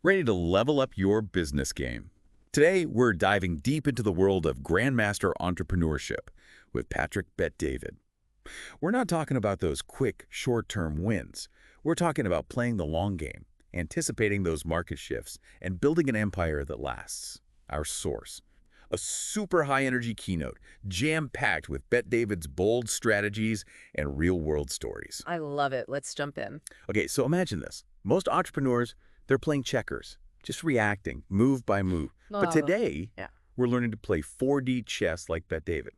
Ready to level up your business game. Today, we're diving deep into the world of Grandmaster entrepreneurship with Patrick Bet-David. We're not talking about those quick, short-term wins. We're talking about playing the long game, anticipating those market shifts, and building an empire that lasts. Our source. A super high-energy keynote, jam-packed with Bet-David's bold strategies and real-world stories. I love it. Let's jump in. Okay, so imagine this. Most entrepreneurs, they're playing checkers, just reacting, move by move. But Oh, today, yeah. we're learning to play 4D chess like Bet-David.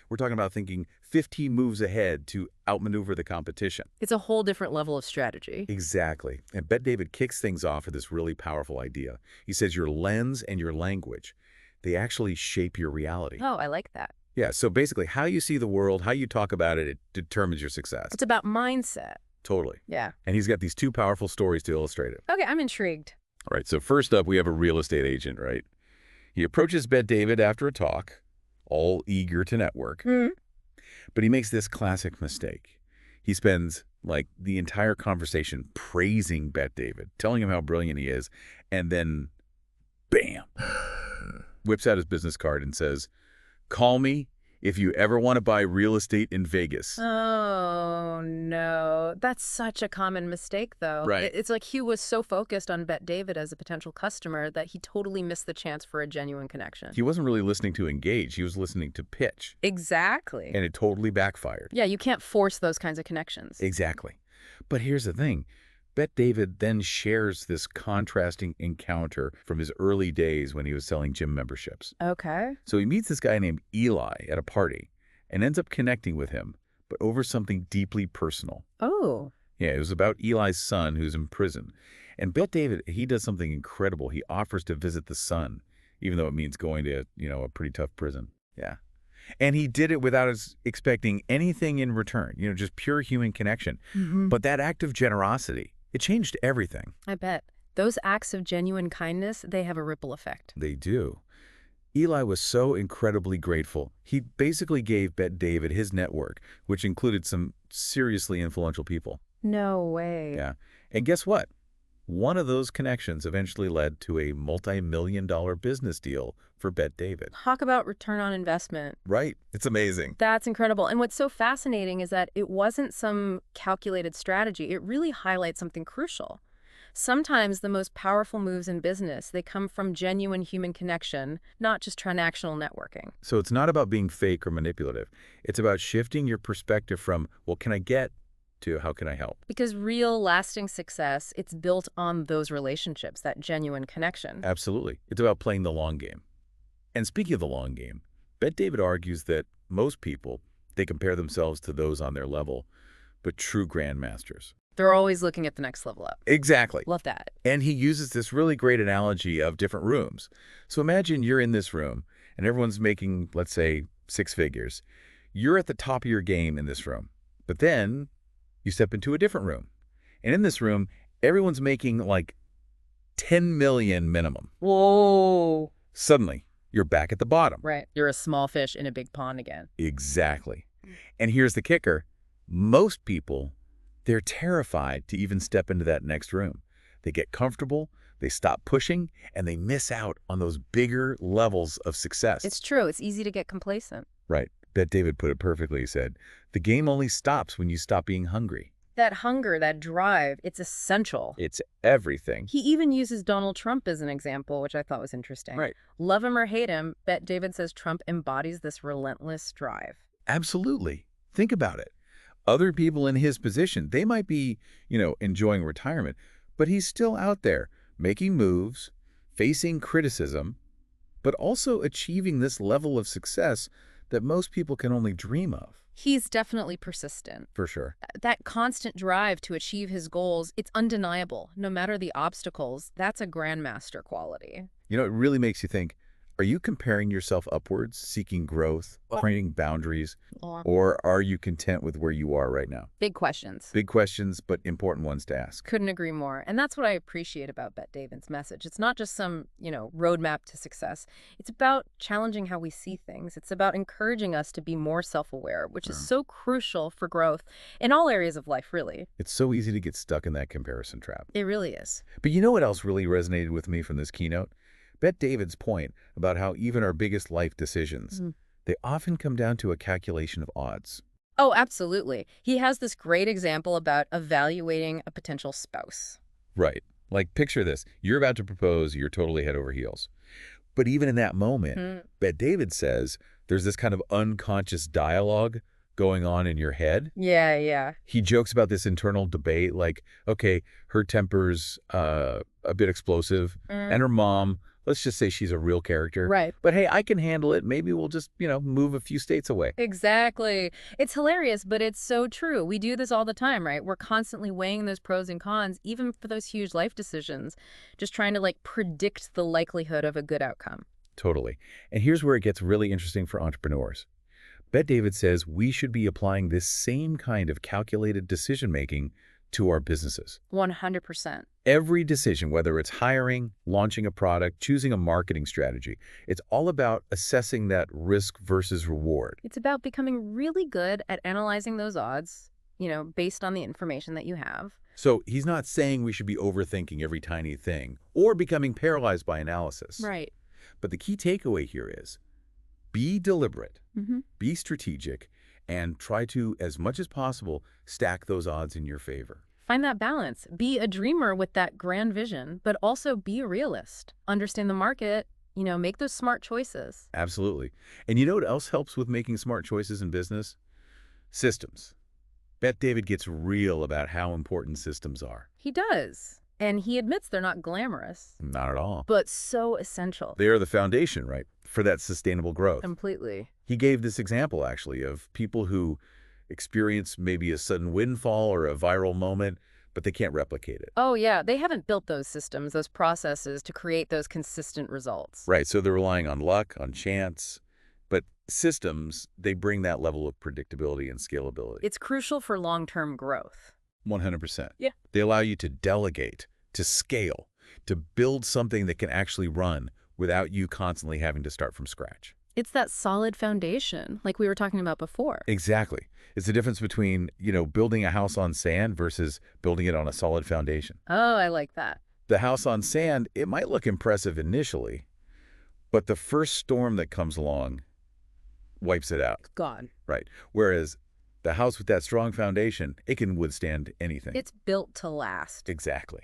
We're talking about thinking 15 moves ahead to outmaneuver the competition. It's a whole different level of strategy. Exactly. And Bet-David kicks things off with this really powerful idea. He says your lens and your language, they actually shape your reality. Oh, I like that. Yeah, so basically how you see the world, how you talk about it, it determines your success. It's about mindset. Totally. Yeah. And he's got these two powerful stories to illustrate it. Okay, I'm intrigued. All right, so first up, we have a real estate agent, right? He approaches Bet-David after a talk, all eager to network. Hmm. But he makes this classic mistake. He spends, like, the entire conversation praising Bet-David, telling him how brilliant he is, and then, bam, whips out his business card and says, "Call me if you ever want to buy real estate in Vegas." Oh, no. That's such a common mistake, though. Right. It's like he was so focused on Bet-David as a potential customer that he totally missed the chance for a genuine connection. He wasn't really listening to engage. He was listening to pitch, Exactly. and it totally backfired. Yeah, you can't force those kinds of connections. Exactly. But here's the thing. Bet-David then shares this contrasting encounter from his early days when he was selling gym memberships. Okay. So he meets this guy named Eli at a party and ends up connecting with him, but over something deeply personal. Oh. Yeah, it was about Eli's son who's in prison. And Bet-David, he does something incredible. He offers to visit the son, even though it means going to, a pretty tough prison. Yeah. And he did it without us expecting anything in return, just pure human connection. Mm-hmm. But that act of generosity, it changed everything. I bet. Those acts of genuine kindness, they have a ripple effect. They do. Eli was so incredibly grateful. He basically gave Bet-David his network, which included some seriously influential people. No way. Yeah. And guess what? One of those connections eventually led to a multi-million-dollar business deal for Bet-David. Talk about return on investment. Right? It's amazing. That's incredible. And what's so fascinating is that it wasn't some calculated strategy. It really highlights something crucial. Sometimes the most powerful moves in business, they come from genuine human connection, not just transactional networking. So it's not about being fake or manipulative. It's about shifting your perspective from, what can I get, to how can I help? Because real lasting success, it's built on those relationships, that genuine connection. Absolutely. It's about playing the long game. And speaking of the long game, Bet-David argues that most people, they compare themselves to those on their level, but true grandmasters. They're always looking at the next level up. Exactly. Love that. And he uses this really great analogy of different rooms. So imagine you're in this room and everyone's making, let's say, 6 figures. You're at the top of your game in this room. But then you step into a different room. And in this room, everyone's making like 10 million minimum. Whoa. Suddenly, you're back at the bottom. Right. You're a small fish in a big pond again. Exactly. And here's the kicker. Most people, they're terrified to even step into that next room. They get comfortable, they stop pushing, and they miss out on those bigger levels of success. It's true. It's easy to get complacent. Right. Bet-David put it perfectly. He said, the game only stops when you stop being hungry. That hunger, that drive, it's essential. It's everything. He even uses Donald Trump as an example, which I thought was interesting. Right. Love him or hate him, Bet-David says Trump embodies this relentless drive. Absolutely. Think about it. Other people in his position, they might be, enjoying retirement, but he's still out there making moves, facing criticism, but also achieving this level of success that most people can only dream of. He's definitely persistent. For sure. That constant drive to achieve his goals, it's undeniable. No matter the obstacles, that's a grandmaster quality. It really makes you think, Are you comparing yourself upwards, seeking growth, creating boundaries, Or or are you content with where you are right now? big questions. Big questions, but important ones to ask. Couldn't agree more. And that's what I appreciate about Bet David's message. It's not just some, roadmap to success. It's about challenging how we see things. It's about encouraging us to be more self-aware, which is Yeah. so crucial for growth in all areas of life, really. It's so easy to get stuck in that comparison trap. It really is. But you know what else really resonated with me from this keynote? Bet David's point about how even our biggest life decisions, they often come down to a calculation of odds. Oh, absolutely. He has this great example about evaluating a potential spouse. Right. Like, picture this. You're about to propose, you're totally head over heels. But even in that moment, Mm. Bet David says there's this kind of unconscious dialogue going on in your head. Yeah, yeah. He jokes about this internal debate, like, okay, her temper's a bit explosive, and her mom, let's just say she's a real character. Right. But hey, I can handle it. Maybe we'll just, move a few states away. Exactly. It's hilarious, but it's so true. We do this all the time, right? We're constantly weighing those pros and cons, even for those huge life decisions, just trying to predict the likelihood of a good outcome. Totally. And here's where it gets really interesting for entrepreneurs. Bet David says we should be applying this same kind of calculated decision-making to our businesses. 100%. Every decision, whether it's hiring, launching a product, choosing a marketing strategy, it's all about assessing that risk versus reward. It's about becoming really good at analyzing those odds, based on the information that you have. So he's not saying we should be overthinking every tiny thing or becoming paralyzed by analysis. Right. But the key takeaway here is be deliberate, Mm-hmm. be strategic, and try to, as much as possible, stack those odds in your favor. Find that balance. Be a dreamer with that grand vision, but also be a realist. Understand the market, make those smart choices. Absolutely. And you know what else helps with making smart choices in business? Systems. Bet David gets real about how important systems are. He does. And he admits they're not glamorous, Not at all. but so essential. They are the foundation, right, for that sustainable growth. Completely. He gave this example, actually, of people who experience maybe a sudden windfall or a viral moment, but they can't replicate it. Oh, yeah. They haven't built those systems, those processes to create those consistent results. Right, so they're relying on luck, on chance, but systems, they bring that level of predictability and scalability. It's crucial for long-term growth. 100%. Yeah. They allow you to delegate, to scale, to build something that can actually run without you constantly having to start from scratch. It's that solid foundation, like we were talking about before. Exactly. It's the difference between, building a house on sand versus building it on a solid foundation. Oh, I like that. The house on sand, it might look impressive initially, but the first storm that comes along wipes it out. Gone. Right. Whereas the house with that strong foundation, it can withstand anything. It's built to last. Exactly.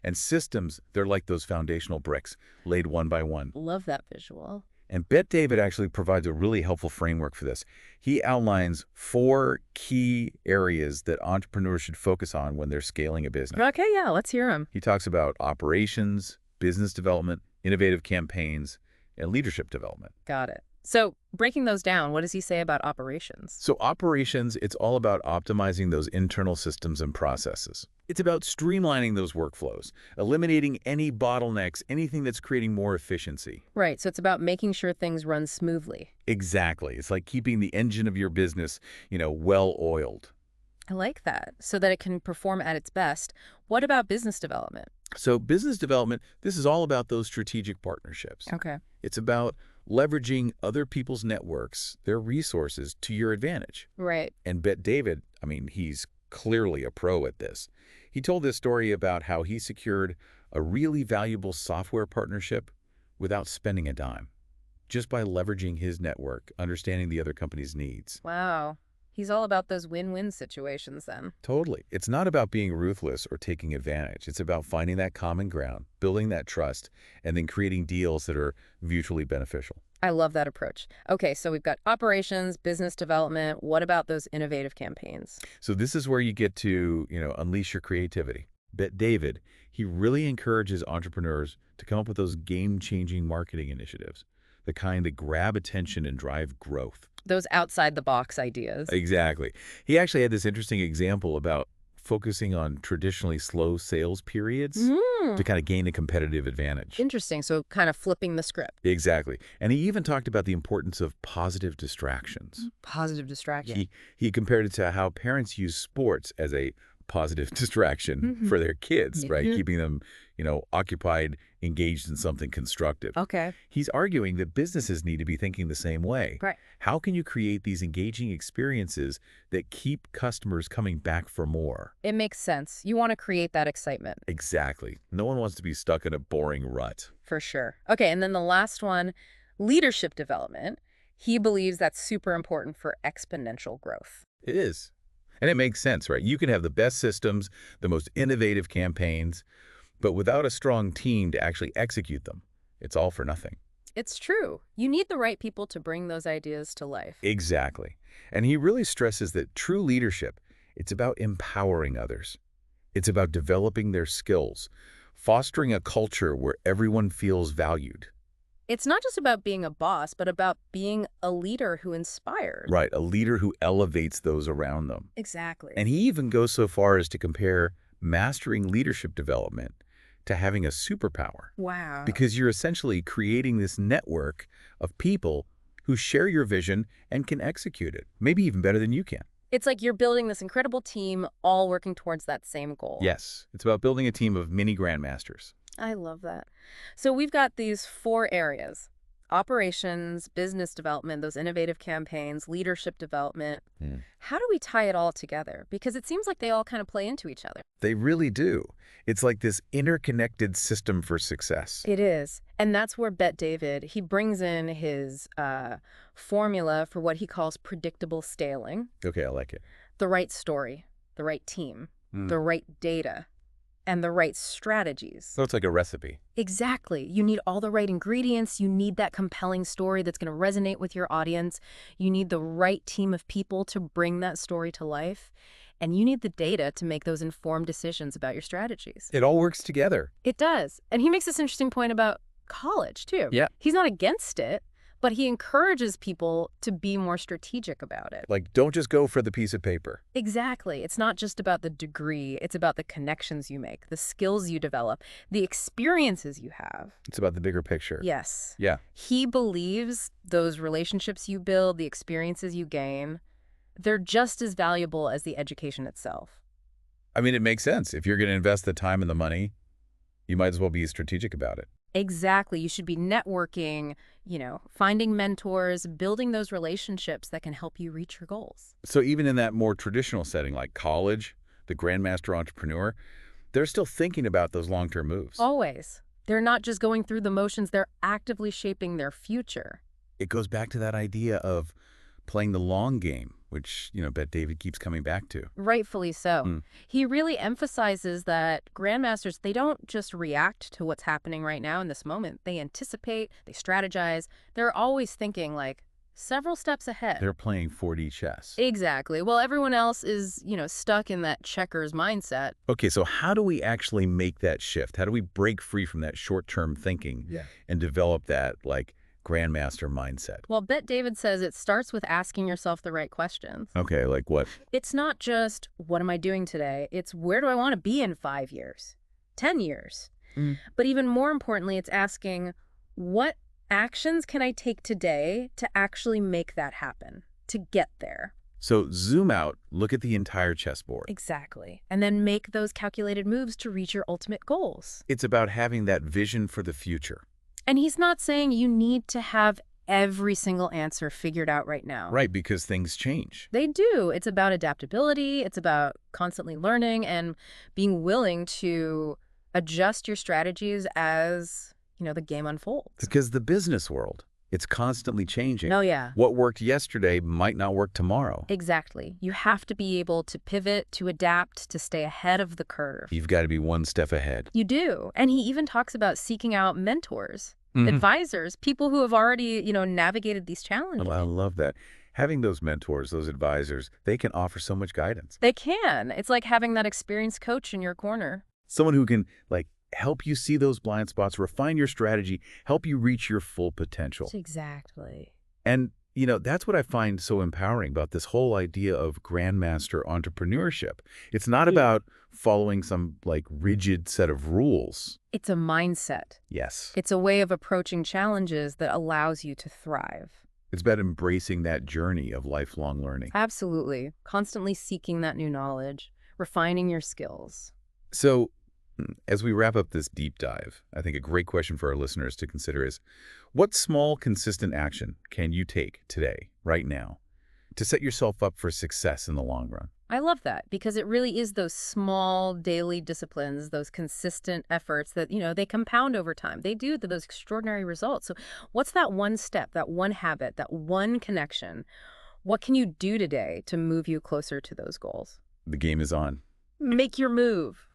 And systems, they're like those foundational bricks, laid one by one. Love that visual. And Bet David actually provides a really helpful framework for this. He outlines 4 key areas that entrepreneurs should focus on when they're scaling a business. Okay, yeah, let's hear him. He talks about operations, business development, innovative campaigns, and leadership development. Got it. So breaking those down, what does he say about operations? So operations, it's all about optimizing those internal systems and processes. It's about streamlining those workflows, eliminating any bottlenecks, anything that's creating more efficiency. Right, so it's about making sure things run smoothly. Exactly. It's like keeping the engine of your business, well-oiled. I like that, so that it can perform at its best. What about business development? So business development, this is all about those strategic partnerships. Okay. It's about leveraging other people's networks, their resources, to your advantage. Right. And Bet David, he's clearly a pro at this. He told this story about how he secured a really valuable software partnership without spending a dime, just by leveraging his network, understanding the other company's needs. Wow. He's all about those win-win situations then. Totally. It's not about being ruthless or taking advantage. It's about finding that common ground, building that trust, and then creating deals that are mutually beneficial. I love that approach. Okay, so we've got operations, business development. What about those innovative campaigns? So this is where you get to, unleash your creativity. Bet David, he really encourages entrepreneurs to come up with those game-changing marketing initiatives, the kind that grab attention and drive growth. Those outside-the-box ideas. Exactly. He actually had this interesting example about focusing on traditionally slow sales periods to kind of gain a competitive advantage. Interesting. So kind of flipping the script. Exactly. And he even talked about the importance of positive distractions. Positive distraction. He compared it to how parents use sports as a positive distraction for their kids, right? Keeping them, occupied, engaged in something constructive. Okay. He's arguing that businesses need to be thinking the same way. Right. How can you create these engaging experiences that keep customers coming back for more? It makes sense. You want to create that excitement. Exactly. No one wants to be stuck in a boring rut. For sure. Okay, and then the last one, leadership development. He believes that's super important for exponential growth. It is. And it makes sense, right? You can have the best systems, the most innovative campaigns, but without a strong team to actually execute them, it's all for nothing. It's true. You need the right people to bring those ideas to life. Exactly. And he really stresses that true leadership, it's about empowering others. It's about developing their skills, fostering a culture where everyone feels valued. It's not just about being a boss, but about being a leader who inspires. Right, a leader who elevates those around them. Exactly. And he even goes so far as to compare mastering leadership development to having a superpower. Wow. Because you're essentially creating this network of people who share your vision and can execute it, maybe even better than you can. It's like you're building this incredible team all working towards that same goal. Yes, it's about building a team of mini grandmasters. I love that. So we've got these 4 areas: operations, business development, those innovative campaigns, leadership development. How do we tie it all together? Because it seems like they all kind of play into each other. They really do. It's like this interconnected system for success. It is. And that's where Bet David, he brings in his formula for what he calls predictable scaling: Okay, I like it. the right story, the right team, the right data, and the right strategies. So it's like a recipe. Exactly. You need all the right ingredients. You need that compelling story that's going to resonate with your audience. You need the right team of people to bring that story to life. And you need the data to make those informed decisions about your strategies. It all works together. It does. And he makes this interesting point about college, too. Yeah. He's not against it, but he encourages people to be more strategic about it. Like, don't just go for the piece of paper. Exactly. It's not just about the degree. It's about the connections you make, the skills you develop, the experiences you have. It's about the bigger picture. Yes. Yeah. He believes those relationships you build, the experiences you gain, they're just as valuable as the education itself. I mean, it makes sense. If you're going to invest the time and the money, you might as well be strategic about it. Exactly. You should be networking, finding mentors, building those relationships that can help you reach your goals. So even in that more traditional setting like college, the grandmaster entrepreneur, they're still thinking about those long-term moves. Always. They're not just going through the motions, they're actively shaping their future. It goes back to that idea of playing the long game, which, Bet David keeps coming back to. Rightfully so. He really emphasizes that grandmasters, they don't just react to what's happening right now in this moment. They anticipate, they strategize. They're always thinking like several steps ahead. They're playing 4D chess. Exactly. Well, everyone else is, stuck in that checkers mindset. Okay, so how do we actually make that shift? How do we break free from that short-term thinking and develop that, grandmaster mindset? Well, Bet David says it starts with asking yourself the right questions. Okay, like what? It's not just, what am I doing today? It's, where do I want to be in 5 years, 10 years? But even more importantly, it's asking, what actions can I take today to actually make that happen, to get there? So zoom out, look at the entire chessboard. Exactly. And then make those calculated moves to reach your ultimate goals. It's about having that vision for the future. And he's not saying you need to have every single answer figured out right now. Right, because things change. They do. It's about adaptability. It's about constantly learning and being willing to adjust your strategies as, the game unfolds. Because the business world, it's constantly changing. Oh, yeah. What worked yesterday might not work tomorrow. Exactly. You have to be able to pivot, to adapt, to stay ahead of the curve. You've got to be one step ahead. You do. And he even talks about seeking out mentors, advisors, people who have already, navigated these challenges. I love that. Having those mentors, those advisors, they can offer so much guidance. They can. It's like having that experienced coach in your corner. Someone who can, help you see those blind spots, refine your strategy, help you reach your full potential. Exactly. And That's what I find so empowering about this whole idea of grandmaster entrepreneurship. It's not about following some like rigid set of rules. It's a mindset. Yes. It's a way of approaching challenges that allows you to thrive. It's about embracing that journey of lifelong learning. Absolutely. Constantly seeking that new knowledge, refining your skills. So, as we wrap up this deep dive, I think a great question for our listeners to consider is, what small, consistent action can you take today, right now, to set yourself up for success in the long run? I love that because it really is those small daily disciplines, those consistent efforts that, they compound over time. They do those extraordinary results. So what's that one step, that one habit, that one connection? What can you do today to move you closer to those goals? The game is on. Make your move.